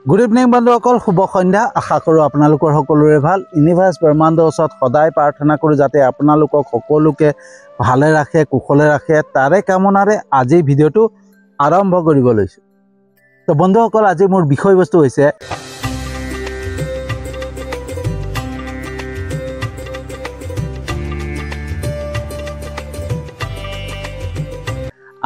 Good evening বন্ধুসকল, শুভ সন্ধ্যা। আশা কৰোঁ আপোনালোকৰ সকলোৰে ভাল। ইউনিভাৰ্ছ ব্ৰহ্মাণ্ডৰ ওচৰত সদায় প্ৰাৰ্থনা কৰোঁ যাতে আপোনালোকক সকলোকে ভালে ৰাখে, কুশলে ৰাখে। তাৰে কামনাৰে আজি ভিডিঅ'টো আৰম্ভ কৰিব লৈছোঁ। তো বন্ধুসকল, আজি মোৰ বিষয়বস্তু হৈছে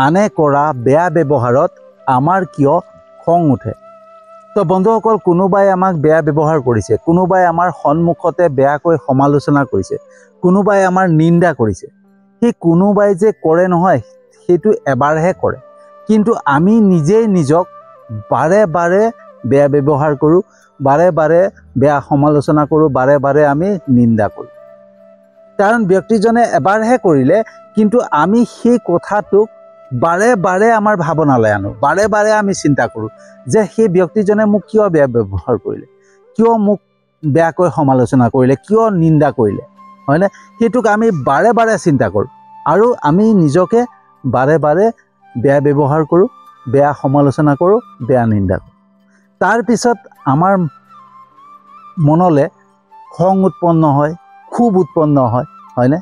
আনে কৰা বেয়া ব্যৱহাৰত আমাৰ কিয় খং উঠে। তো বন্ধুসকল, কোনোবাই আমাক বেয়া ব্যৱহাৰ কৰিছে, কোনোবাই আমাৰ সন্মুখতে বেয়াকৈ সমালোচনা কৰিছে, কোনোবাই আমাৰ নিন্দা কৰিছে। সেই কোনোবাই যে কৰে নহয়, সেইটো এবাৰহে কৰে, কিন্তু আমি নিজেই নিজক বাৰে বাৰে বেয়া ব্যৱহাৰ কৰোঁ, বাৰে বাৰে বেয়া সমালোচনা কৰোঁ, বাৰে বাৰে আমি নিন্দা কৰোঁ। কাৰণ ব্যক্তিজনে এবাৰহে কৰিলে, কিন্তু আমি সেই কথাটোক বাৰে বাৰে আমাৰ ভাৱনালৈ আনো, বাৰে বাৰে আমি চিন্তা কৰোঁ যে সেই ব্যক্তিজনে মোক কিয় বেয়া ব্যৱহাৰ কৰিলে, কিয় মোক বেয়াকৈ সমালোচনা কৰিলে, কিয় নিন্দা কৰিলে, হয়নে? সেইটোক আমি বাৰে বাৰে চিন্তা কৰোঁ আৰু আমি নিজকে বাৰে বাৰে বেয়া ব্যৱহাৰ কৰোঁ, বেয়া সমালোচনা কৰোঁ, বেয়া নিন্দা কৰোঁ। তাৰপিছত আমাৰ মনলৈ খং উৎপন্ন হয়, ক্ষোভ উৎপন্ন হয়, হয়নে?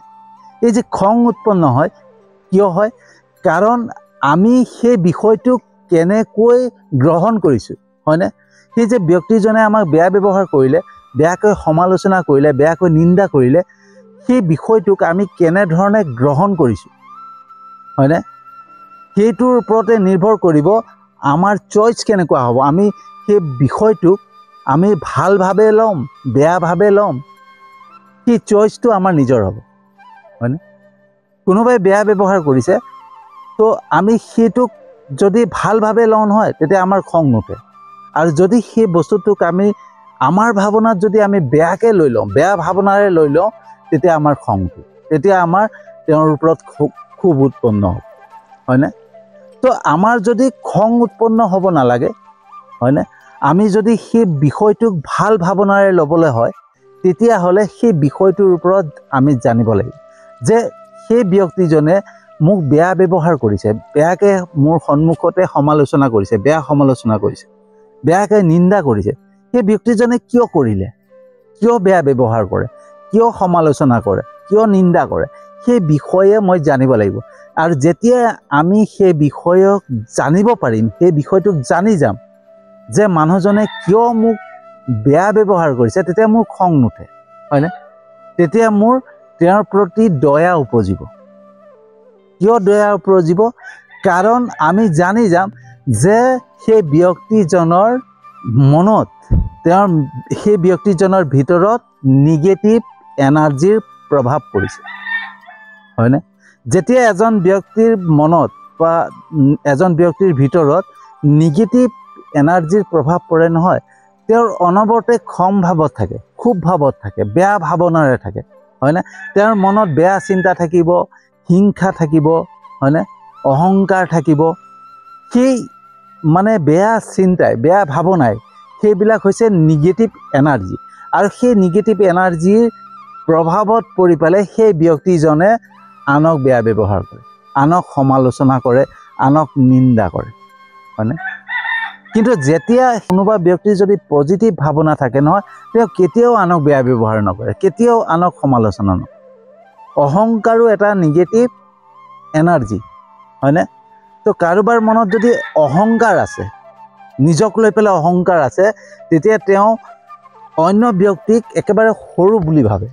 এই যে খং উৎপন্ন হয় কিয় হয়? কাৰণ আমি সেই বিষয়টোক কেনেকৈ গ্ৰহণ কৰিছোঁ, হয়নে? সেই যে ব্যক্তিজনে আমাক বেয়া ব্যৱহাৰ কৰিলে, বেয়াকৈ সমালোচনা কৰিলে, বেয়াকৈ নিন্দা কৰিলে, সেই বিষয়টোক আমি কেনেধৰণে গ্ৰহণ কৰিছোঁ, হয়নে? সেইটোৰ ওপৰতে নিৰ্ভৰ কৰিব আমাৰ চইচ কেনেকুৱা হ'ব। আমি সেই বিষয়টোক আমি ভালভাৱে ল'ম, বেয়াভাৱে ল'ম, সেই চইচটো আমাৰ নিজৰ হ'ব, হয়নে? কোনোবাই বেয়া ব্যৱহাৰ কৰিছে, তো আমি সেইটোক যদি ভালভাৱে লওঁ নহয়, তেতিয়া আমাৰ খং নুঠে। আৰু যদি সেই বস্তুটোক আমি আমাৰ ভাৱনাত যদি আমি বেয়াকৈ লৈ লওঁ, বেয়া ভাৱনাৰে লৈ লওঁ, তেতিয়া আমাৰ খং উঠে, তেতিয়া আমাৰ তেওঁৰ ওপৰত ক্ষোভ উৎপন্ন হ'ব, হয়নে? তো আমাৰ যদি খং উৎপন্ন হ'ব নালাগে, হয়নে, আমি যদি সেই বিষয়টোক ভাল ভাৱনাৰে ল'বলৈ হয়, তেতিয়াহ'লে সেই বিষয়টোৰ ওপৰত আমি জানিব লাগিব যে সেই ব্যক্তিজনে মোক বেয়া ব্যৱহাৰ কৰিছে, বেয়াকৈ মোৰ সন্মুখতে সমালোচনা কৰিছে, বেয়া সমালোচনা কৰিছে, বেয়াকৈ নিন্দা কৰিছে। সেই ব্যক্তিজনে কিয় কৰিলে, কিয় বেয়া ব্যৱহাৰ কৰে, কিয় সমালোচনা কৰে, কিয় নিন্দা কৰে, সেই বিষয়ে মই জানিব লাগিব। আৰু যেতিয়া আমি সেই বিষয়ক জানিব পাৰিম, সেই বিষয়টোক জানি যাম যে মানুহজনে কিয় মোক বেয়া ব্যৱহাৰ কৰিছে, তেতিয়া মোৰ খং নুঠে, হয়নে? তেতিয়া মোৰ তেওঁৰ প্ৰতি দয়া উপজিব। কিয় দয়া উপজিব? কাৰণ আমি জানি যাম যে সেই ব্যক্তিজনৰ মনত, তেওঁৰ সেই ব্যক্তিজনৰ ভিতৰত নিগেটিভ এনাৰ্জিৰ প্ৰভাৱ পৰিছে, হয়নে? যেতিয়া এজন ব্যক্তিৰ মনত বা এজন ব্যক্তিৰ ভিতৰত নিগেটিভ এনাৰ্জিৰ প্ৰভাৱ পৰে নহয়, তেওঁৰ অনবৰতে খং ভাৱত থাকে, ক্ষোভ ভাৱত থাকে, বেয়া ভাৱনাৰে থাকে, হয়নে? তেওঁৰ মনত বেয়া চিন্তা থাকিব, হিংসা থাকিব, হয়নে, অহংকাৰ থাকিব। সেই মানে বেয়া চিন্তাই, বেয়া ভাৱনাই, সেইবিলাক হৈছে নিগেটিভ এনাৰ্জি। আৰু সেই নিগেটিভ এনাৰ্জিৰ প্ৰভাৱত পৰি পেলাই সেই ব্যক্তিজনে আনক বেয়া ব্যৱহাৰ কৰে, আনক সমালোচনা কৰে, আনক নিন্দা কৰে, হয়নে? কিন্তু যেতিয়া কোনোবা ব্যক্তিৰ যদি পজিটিভ ভাৱনা থাকে নহয়, তেওঁ কেতিয়াও আনক বেয়া ব্যৱহাৰ নকৰে, কেতিয়াও আনক সমালোচনা নকৰে। অহংকাৰো এটা নিগেটিভ এনাৰ্জি, হয়নে? তো কাৰোবাৰ মনত যদি অহংকাৰ আছে, নিজক লৈ পেলাই অহংকাৰ আছে, তেতিয়া তেওঁ অন্য ব্যক্তিক একেবাৰে সৰু বুলি ভাবে,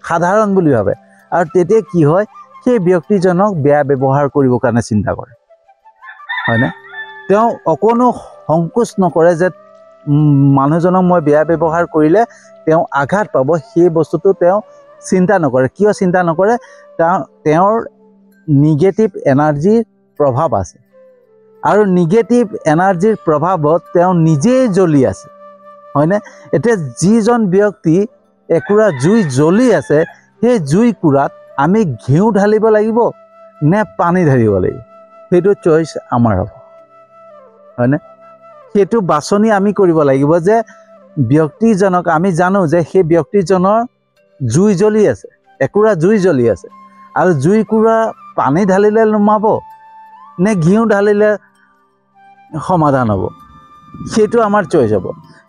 সাধাৰণ বুলি ভাবে। আৰু তেতিয়া কি হয়, সেই ব্যক্তিজনক বেয়া ব্যৱহাৰ কৰিবৰ কাৰণে চিন্তা কৰে, হয়নে? তেওঁ অকণো সংকোচ নকৰে যে মানুহজনক মই বেয়া ব্যৱহাৰ কৰিলে তেওঁ আঘাত পাব, সেই বস্তুটো তেওঁ চিন্তা নকৰে। কিয় চিন্তা নকৰে? তেওঁৰ নিগেটিভ এনাৰ্জিৰ প্ৰভাৱ আছে, আৰু নিগেটিভ এনাৰ্জিৰ প্ৰভাৱত তেওঁ নিজেই জ্বলি আছে, হয়নে? এতিয়া যিজন ব্যক্তি একুৰা জুই জ্বলি আছে, সেই জুইকুৰাত আমি ঘিউ ঢালিব লাগিব নে পানী ঢালিব লাগিব, সেইটো চইচ আমাৰ হ'ব, হয়নে? সেইটো বাছনি আমি কৰিব লাগিব যে ব্যক্তিজনক আমি জানো যে সেই ব্যক্তিজনৰ জুই জ্বলি আছে, একুৰা জুই জ্বলি আছে, আৰু জুইকুৰা পানী ঢালিলে নুমাব নে ঘিউ ঢালিলে সমাধান হ'ব, সেইটো আমাৰ চইচ হ'ব।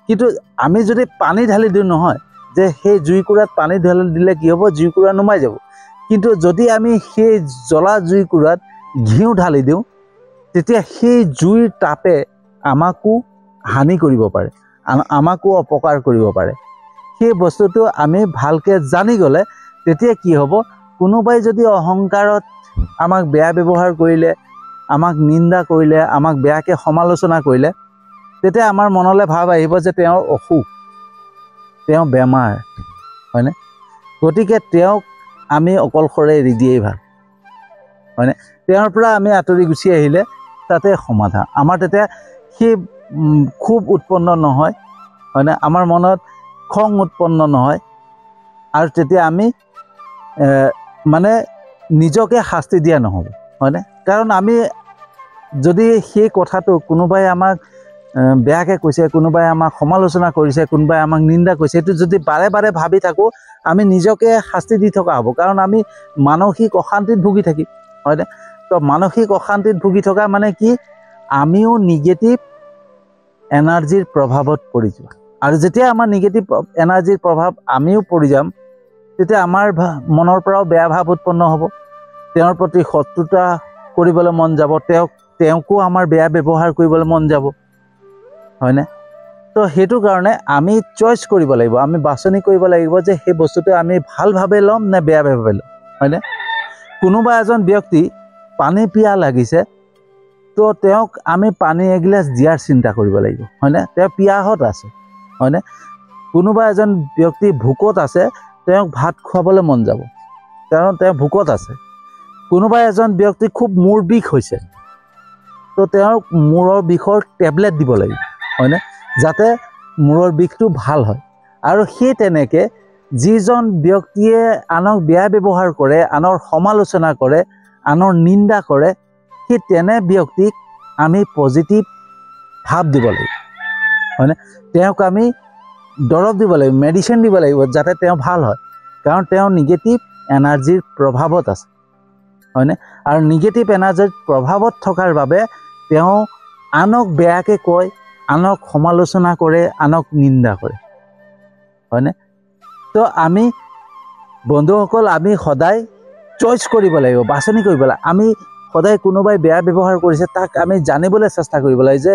কিন্তু আমি যদি পানী ঢালি দিওঁ নহয় যে সেই জুইকুৰাত পানী ঢালি দিলে কি হ'ব, জুইকুৰা নুমাই যাব। কিন্তু যদি আমি সেই জ্বলা জুইকুৰাত ঘিউ ঢালি দিওঁ তেতিয়া সেই জুইৰ তাপে আমাকো হানি কৰিব পাৰে, আমাকো অপকাৰ কৰিব পাৰে। সেই বস্তুটো আমি ভালকৈ জানি গ'লে তেতিয়া কি হ'ব, কোনোবাই যদি অহংকাৰত আমাক বেয়া ব্যৱহাৰ কৰিলে, আমাক নিন্দা কৰিলে, আমাক বেয়াকৈ সমালোচনা কৰিলে, তেতিয়া আমাৰ মনলৈ ভাৱ আহিব যে তেওঁৰ অসুখ, তেওঁ বেমাৰ, হয়নে? গতিকে তেওঁক আমি অকলশৰে এৰি দিয়েই ভাল, হয়নে? তেওঁৰ পৰা আমি আঁতৰি গুচি আহিলে তাতে সমাধান। আমাৰ তেতিয়া সেই ক্ষোভ উৎপন্ন নহয়, হয়নে? আমাৰ মনত খং উৎপন্ন নহয়। আৰু তেতিয়া আমি মানে নিজকে শাস্তি দিয়া নহ'ব, হয়নে? কাৰণ আমি যদি সেই কথাটো কোনোবাই আমাক বেয়াকৈ কৈছে, কোনোবাই আমাক সমালোচনা কৰিছে, কোনোবাই আমাক নিন্দা কৰিছে, সেইটো যদি বাৰে বাৰে ভাবি থাকোঁ আমি নিজকে শাস্তি দি থকা হ'ব। কাৰণ আমি মানসিক অশান্তিত ভুগি থাকিম, হয়নে? তো মানসিক অশান্তিত ভুগি থকা মানে কি, আমিও নিগেটিভ এনাৰ্জিৰ প্ৰভাৱত পৰি যোৱা। আৰু যেতিয়া আমাৰ নিগেটিভ এনাৰ্জিৰ প্ৰভাৱ আমিও পৰি যাম তেতিয়া আমাৰ মনৰ পৰাও বেয়া ভাৱ উৎপন্ন হ'ব, তেওঁৰ প্ৰতি শত্ৰুতা কৰিবলৈ মন যাব, তেওঁকো আমাৰ বেয়া ব্যৱহাৰ কৰিবলৈ মন যাব, হয়নে? তো সেইটো কাৰণে আমি চইচ কৰিব লাগিব, আমি বাছনি কৰিব লাগিব যে সেই বস্তুটো আমি ভালভাৱে ল'ম নে বেয়াভাৱে ল'ম, হয়নে? কোনোবা এজন ব্যক্তি পানী পিয়াহ লাগিছে, তো তেওঁক আমি পানী এগিলাচ দিয়াৰ চিন্তা কৰিব লাগিব, হয়নে? তেওঁ পিয়াহত আছে, হয়নে? কোনোবা এজন ব্যক্তি ভোকত আছে, তেওঁক ভাত খুৱাবলৈ মন যাব কাৰণ তেওঁ ভোকত আছে। কোনোবা এজন ব্যক্তি খুব মূৰ বিষ হৈছে, তো তেওঁক মূৰৰ বিষৰ টেবলেট দিব লাগিব, হয়নে? যাতে মূৰৰ বিষটো ভাল হয়। আৰু সেই তেনেকৈ যিজন ব্যক্তিয়ে আনক বেয়া ব্যৱহাৰ কৰে, আনৰ সমালোচনা কৰে, আনৰ নিন্দা কৰে, সেই তেনে ব্যক্তিক আমি পজিটিভ ভাৱ দিব লাগিব, হয়নে? তেওঁক আমি দৰৱ দিব লাগিব, মেডিচিন দিব লাগিব যাতে তেওঁ ভাল হয়। কাৰণ তেওঁ নিগেটিভ এনাৰ্জিৰ প্ৰভাৱত আছে, হয়নে? আৰু নিগেটিভ এনাৰ্জিৰ প্ৰভাৱত থকাৰ বাবে তেওঁ আনক বেয়াকৈ কয়, আনক সমালোচনা কৰে, আনক নিন্দা কৰে, হয়নে? তো আমি বন্ধুসকল আমি সদায় চইচ কৰিব লাগিব, বাছনি কৰিব লাগিব। আমি সদায় কোনোবাই বেয়া ব্যৱহাৰ কৰিছে তাক আমি জানিবলৈ চেষ্টা কৰিব লাগে যে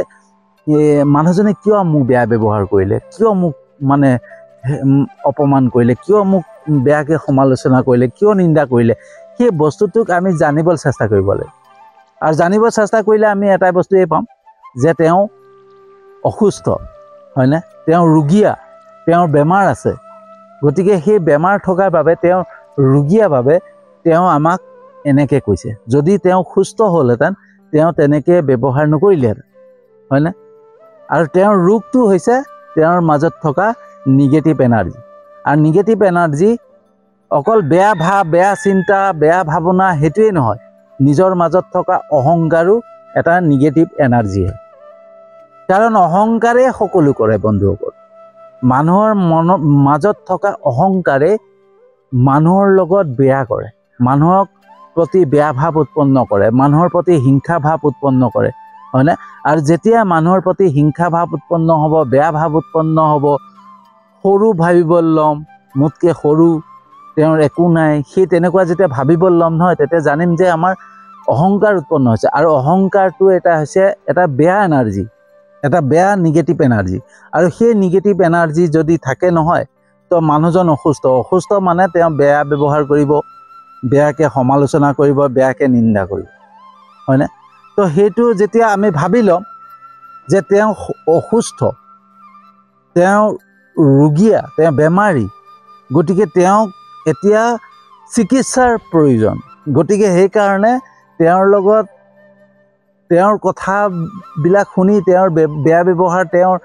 মানুহজনে কিয় মোক বেয়া ব্যৱহাৰ কৰিলে, কিয় মোক মানে অপমান কৰিলে, কিয় মোক বেয়াকৈ সমালোচনা কৰিলে, কিয় নিন্দা কৰিলে, সেই বস্তুটোক আমি জানিবলৈ চেষ্টা কৰিব লাগে। আৰু জানিব চেষ্টা কৰিলে আমি এটাই বস্তুৱেই পাম যে তেওঁ অসুস্থ, হয়নে? তেওঁ ৰোগীয়া, তেওঁৰ বেমাৰ আছে। গতিকে সেই বেমাৰ থকাৰ বাবে, তেওঁ ৰোগীয়াভাৱে তেওঁ আমাক এনেকৈ কৈছে। যদি তেওঁ সুস্থ হ'লহেঁতেন তেওঁ তেনেকৈ ব্যৱহাৰ নকৰিলেহেঁতেন, হয়নে? আৰু তেওঁৰ ৰোগটো হৈছে তেওঁৰ মাজত থকা নিগেটিভ এনাৰ্জি। আৰু নিগেটিভ এনাৰ্জি অকল বেয়া ভাৱ, বেয়া চিন্তা, বেয়া ভাৱনা সেইটোৱেই নহয়, নিজৰ মাজত থকা অহংকাৰো এটা নিগেটিভ এনাৰ্জিহে। কাৰণ অহংকাৰে সকলো কৰে বন্ধুসকল। মানুহৰ মাজত থকা অহংকাৰে মানুহৰ লগত বেয়া কৰে, মানুহক প্ৰতি বেয়া ভাৱ উৎপন্ন কৰে, মানুহৰ প্ৰতি হিংসা ভাৱ উৎপন্ন কৰে, হয়নে? আৰু যেতিয়া মানুহৰ প্ৰতি হিংসা ভাৱ উৎপন্ন হ'ব, বেয়া ভাৱ উৎপন্ন হ'ব, সৰু ভাবিব ল'ম, মোতকৈ সৰু, তেওঁৰ একো নাই, সেই তেনেকুৱা যেতিয়া ভাবিব ল'ম নহয়, তেতিয়া জানিম যে আমাৰ অহংকাৰ উৎপন্ন হৈছে। আৰু অহংকাৰটো এটা হৈছে এটা বেয়া এনাৰ্জি, এটা বেয়া নিগেটিভ এনাৰ্জি। আৰু সেই নিগেটিভ এনাৰ্জি যদি থাকে নহয়, তো মানুহজন অসুস্থ। অসুস্থ মানে তেওঁ বেয়া ব্যৱহাৰ কৰিব, বেয়াকৈ সমালোচনা কৰিব, বেয়াকৈ নিন্দা কৰিব, হয়নে? তো সেইটো যেতিয়া আমি ভাবি ল'ম যে তেওঁ অসুস্থ, তেওঁ ৰোগীয়া, তেওঁ বেমাৰী, গতিকে তেওঁক এতিয়া চিকিৎসাৰ প্ৰয়োজন। গতিকে সেইকাৰণে তেওঁৰ লগত তেওঁৰ কথাবিলাক শুনি, তেওঁৰ বেয়া ব্যৱহাৰ, তেওঁৰ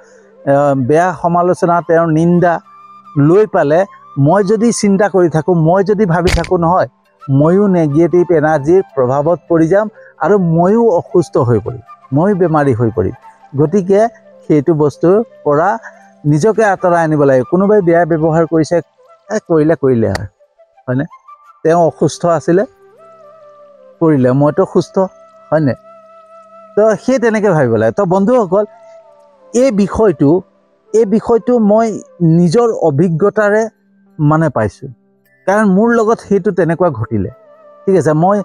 বেয়া সমালোচনা, তেওঁৰ নিন্দা লৈ পালে মই যদি চিন্তা কৰি থাকোঁ, মই যদি ভাবি থাকোঁ নহয়, ময়ো নেগেটিভ এনাৰ্জিৰ প্ৰভাৱত পৰি যাম আৰু ময়ো অসুস্থ হৈ পৰিম, ময়ো বেমাৰী হৈ পৰিম। গতিকে সেইটো বস্তুৰ পৰা নিজকে আঁতৰাই আনিব লাগে। কোনোবাই বেয়া ব্যৱহাৰ কৰিছে, কৰিলে আৰু, হয়নে? তেওঁ অসুস্থ আছিলে, কৰিলে, মইতো সুস্থ, হয়নে? তো সেই তেনেকৈ ভাবিব লাগে। তো বন্ধুসকল, এই বিষয়টো মই নিজৰ অভিজ্ঞতাৰে মানে পাইছোঁ, কাৰণ মোৰ লগত সেইটো তেনেকুৱা ঘটিলে। ঠিক আছে, মই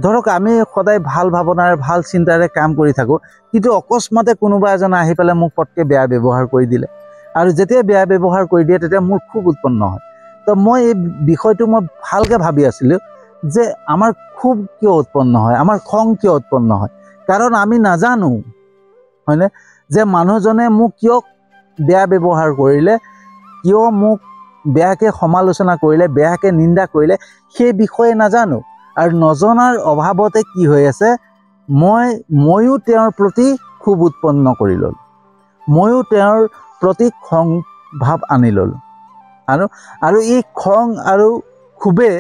ধৰক আমি সদায় ভাল ভাৱনাৰে ভাল চিন্তাৰে কাম কৰি থাকোঁ, কিন্তু অকস্মাতে কোনোবা এজন আহি পেলাই মোক পটকৈ বেয়া ব্যৱহাৰ কৰি দিলে, আৰু যেতিয়া বেয়া ব্যৱহাৰ কৰি দিয়ে তেতিয়া মোৰ খুব উৎপন্ন হয়। তো মই এই বিষয়টো মই ভালকৈ ভাবি আছিলোঁ যে আমাৰ খুব কিয় উৎপন্ন হয়, আমাৰ খং কিয় উৎপন্ন হয়, কাৰণ আমি নাজানো হয়নে যে মানুহজনে মোক কিয় বেয়া ব্যৱহাৰ কৰিলে, কিয় মোক বেয়াকৈ সমালোচনা কৰিলে, বেয়াকৈ নিন্দা কৰিলে, সেই বিষয়ে নাজানো। আৰু নজনাৰ অভাৱতে কি হৈ আছে, ময়ো তেওঁৰ প্ৰতি খুব উৎপন্ন কৰি ল'লোঁ, ময়ো তেওঁৰ প্ৰতি খং ভাৱ আনি ল'লোঁ, আৰু এই খং আৰু ক্ষোভে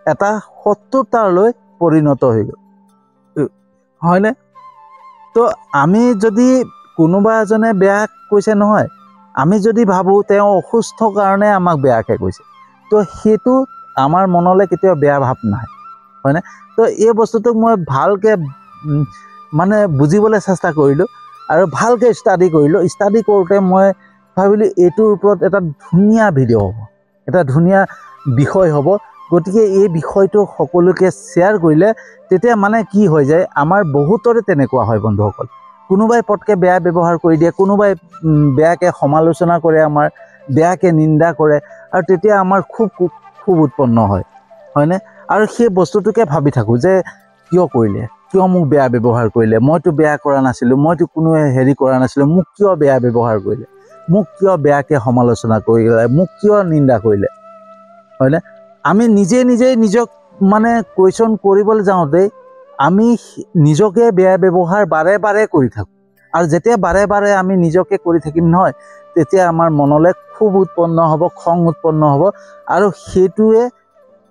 এটা শত্ৰুতালৈ পৰিণত হৈ গ'ল, হয়নে? তো আমি যদি কোনোবা এজনে বেয়া কৈছে নহয়, আমি যদি ভাবোঁ তেওঁ অসুস্থ কাৰণে আমাক বেয়াকৈ কৈছে, তো সেইটো আমাৰ মনলৈ কেতিয়াও বেয়া ভাৱ নাহে, হয়নে? তো এই বস্তুটোক মই ভালকৈ মানে বুজিবলৈ চেষ্টা কৰিলোঁ আৰু ভালকৈ ষ্টাডি কৰিলোঁ। ষ্টাডি কৰোঁতে মই ভাবিলোঁ এইটোৰ ওপৰত এটা ধুনীয়া ভিডিঅ' হ'ব, এটা ধুনীয়া বিষয় হ'ব। গতিকে এই বিষয়টো সকলোকে শ্বেয়াৰ কৰিলে তেতিয়া মানে কি হৈ যায়, আমাৰ বহুতৰে তেনেকুৱা হয় বন্ধুসকল। কোনোবাই পটকৈ বেয়া ব্যৱহাৰ কৰি দিয়ে, কোনোবাই বেয়াকৈ সমালোচনা কৰে, আমাৰ বেয়াকৈ নিন্দা কৰে, আৰু তেতিয়া আমাৰ খুব উৎপন্ন হয়, হয়নে? আৰু সেই বস্তুটোকে ভাবি থাকোঁ যে কিয় কৰিলে, কিয় মোক বেয়া ব্যৱহাৰ কৰিলে, মইতো বেয়া কৰা নাছিলোঁ, মইতো কোনো হেৰি কৰা নাছিলোঁ, মোক কিয় বেয়া ব্যৱহাৰ কৰিলে, মোক কিয় বেয়াকৈ সমালোচনা কৰিলে, মোক কিয় নিন্দা কৰিলে, হয়নে? আমি নিজক মানে কুৱেশ্যন কৰিবলৈ যাওঁতেই আমি নিজকে বেয়া ব্যৱহাৰ বাৰে বাৰে কৰি থাকোঁ, আৰু যেতিয়া বাৰে বাৰে আমি নিজকে কৰি থাকিম নহয়, তেতিয়া আমাৰ মনলৈ খুব উৎপন্ন হ'ব, খং উৎপন্ন হ'ব, আৰু সেইটোৱে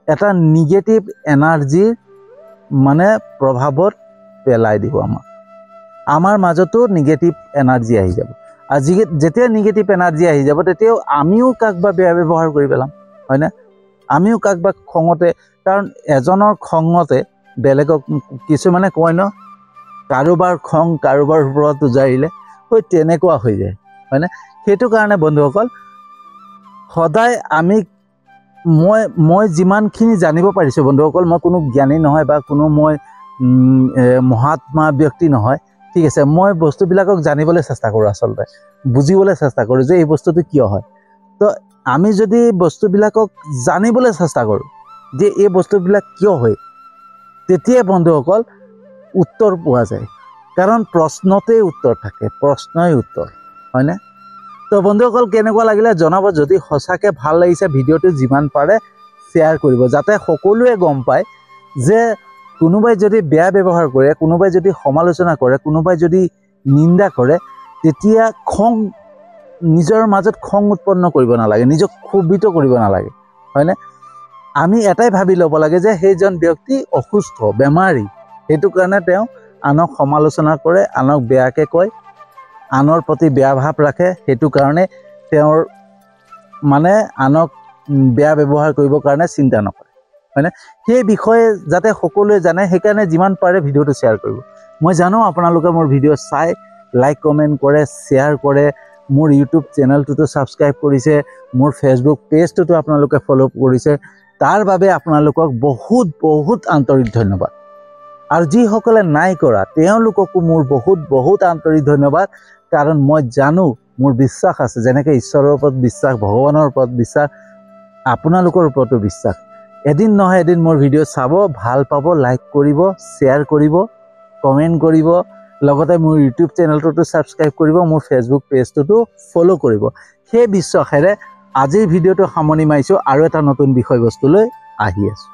এটা নিগেটিভ এনাৰ্জিৰ মানে প্ৰভাৱত পেলাই দিব আমাৰ মাজতো নিগেটিভ এনাৰ্জি আহি যাব। আৰু যেতিয়া নিগেটিভ এনাৰ্জি আহি যাব, তেতিয়াও আমিও কাকবা বেয়া ব্যৱহাৰ কৰি পেলাম, হয়নে? আমিও কাকবা খঙতে, কাৰণ এজনৰ খঙতে বেলেগক, কিছুমানে কয় ন, কাৰোবাৰ খং কাৰোবাৰ ওপৰত উজাৰিলে, তেনেকুৱা হৈ যায়, হয়নে? সেইটো কাৰণে বন্ধুসকল, সদায় মই যিমানখিনি জানিব পাৰিছোঁ বন্ধুসকল, মই কোনো জ্ঞানী নহয় বা কোনো মই মহাত্মা ব্যক্তি নহয়, ঠিক আছে? মই বস্তুবিলাকক জানিবলৈ চেষ্টা কৰোঁ, আচলতে বুজিবলৈ চেষ্টা কৰোঁ যে এই বস্তুটো কিয় হয়। তো আমি যদি বস্তুবিলাকক জানিবলৈ চেষ্টা কৰোঁ যে এই বস্তুবিলাক কিয় হয়, তেতিয়া বন্ধুসকল উত্তৰ পোৱা যায়, কাৰণ প্ৰশ্নতেই উত্তৰ থাকে, প্ৰশ্নই উত্তৰ, হয়নে? তো বন্ধুসকল কেনেকুৱা লাগিলে জনাব। যদি সঁচাকৈ ভাল লাগিছে ভিডিঅ'টো যিমান পাৰে শ্বেয়াৰ কৰিব, যাতে সকলোৱে গম পায় যে কোনোবাই যদি বেয়া ব্যৱহাৰ কৰে, কোনোবাই যদি সমালোচনা কৰে, কোনোবাই যদি নিন্দা কৰে, তেতিয়া নিজৰ মাজত খং উৎপন্ন কৰিব নালাগে, নিজক ক্ষোভিত কৰিব নালাগে, হয়নে? আমি এটাই ভাবি ল'ব লাগে যে সেইজন ব্যক্তি অসুস্থ, বেমাৰী, সেইটো কাৰণে তেওঁ আনক সমালোচনা কৰে, আনক বেয়াকৈ কয়, আনৰ প্ৰতি বেয়া ভাৱ ৰাখে, সেইটো কাৰণে তেওঁৰ মানে আনক বেয়া ব্যৱহাৰ কৰিবৰ কাৰণে চিন্তা নকৰে, হয়নে? সেই বিষয়ে যাতে সকলোৱে জানে, সেইকাৰণে যিমান পাৰে ভিডিঅ'টো শ্বেয়াৰ কৰিব। মই জানো আপোনালোকে মোৰ ভিডিঅ' চাই লাইক কমেণ্ট কৰে, শ্বেয়াৰ কৰে, মোৰ ইউটিউব চেনেলটোতো ছাবস্ক্ৰাইব কৰিছে, মোৰ ফেচবুক পেজটোতো আপোনালোকে ফ'ল' কৰিছে, তাৰ বাবে আপোনালোকক বহুত বহুত আন্তৰিক ধন্যবাদ। আৰু যিসকলে নাই কৰা তেওঁলোককো মোৰ বহুত বহুত আন্তৰিক ধন্যবাদ, কাৰণ মই জানো, মোৰ বিশ্বাস আছে, যেনেকৈ ঈশ্বৰৰ ওপৰত বিশ্বাস, ভগৱানৰ ওপৰত বিশ্বাস, আপোনালোকৰ ওপৰতো বিশ্বাস, এদিন নহয় এদিন মোৰ ভিডিঅ' চাব, ভাল পাব, লাইক কৰিব, শ্বেয়াৰ কৰিব, কমেণ্ট কৰিব, লগতে মোৰ ইউটিউব চেনেলটোতো ছাবস্ক্ৰাইব কৰিব, মোৰ ফেচবুক পেজটোতো ফ'ল' কৰিব। সেই বিশ্বাসেৰে আজিৰ ভিডিঅ'টো সামৰণি মাৰিছোঁ, আৰু এটা নতুন বিষয়বস্তুলৈ আহি আছোঁ।